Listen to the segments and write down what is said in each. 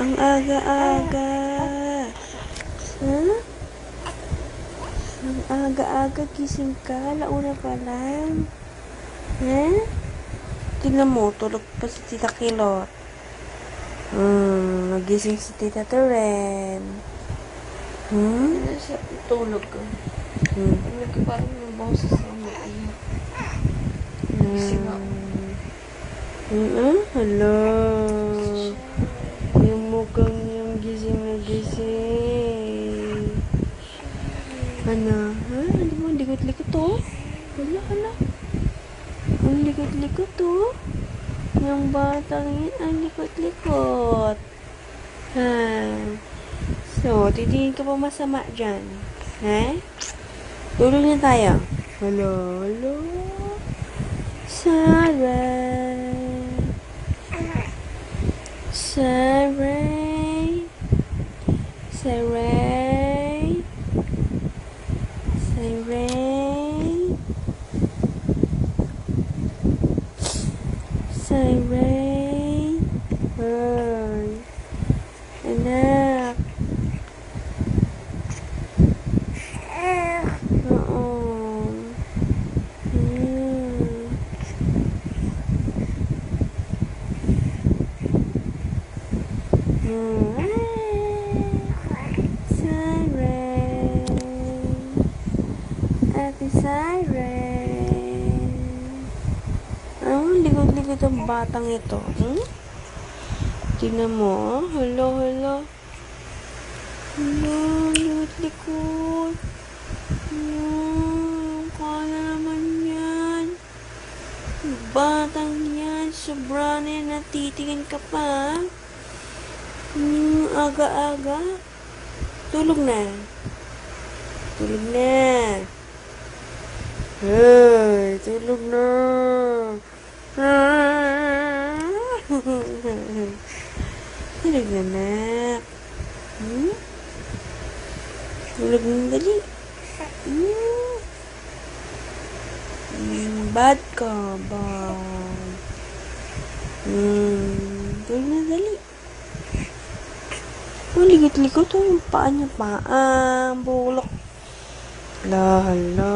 Ang aga-aga. Huh? Ang aga-aga, gising ka. Launa pa lang. Huh? Tingnan mo, tulog pa si Tita Kilot. Nagising si Tita Turen. Ano siya, tulog ko. Tulog ko parang yung boses na maiyak. Gising ako. Hello. Yung mukhang yung gising na gising. Ano? Ha? Hindi mo, likot-likot to? Hala. Ang likot-likot to? Yung batang yun, ang likot-likot. Ha? So, titingin ka pa masama dyan. Ha? Tulog na tayo. Hello. Saray. Hoy. Anak. Oo. Siren. Ate Siren. Likod-likod ang batang ito. Tingnan mo. Hello. Likod-likod. Kala naman yan. Batang yan. Sobra na yan. Natitingin ka pa. Aga-aga. Tulog na. Hey, tulog na. Tulog na, nak. Tulog na dali. Bad ka, bad. Tulog na dali. Likot-likot yung paa niya, bulok. Hala.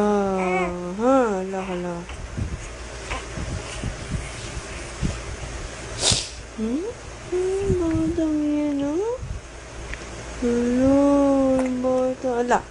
Batang yan, oh. Hello, bata. Ala.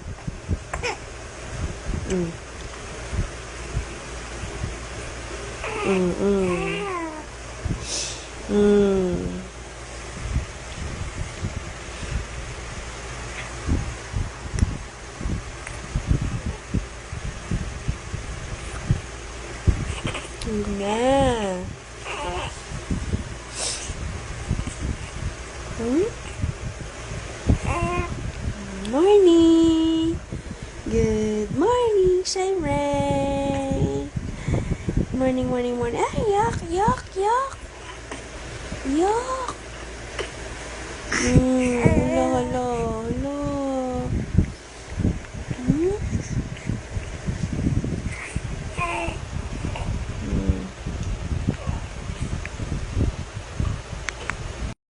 Morning. Good morning, Siren. Morning. Ay, yak.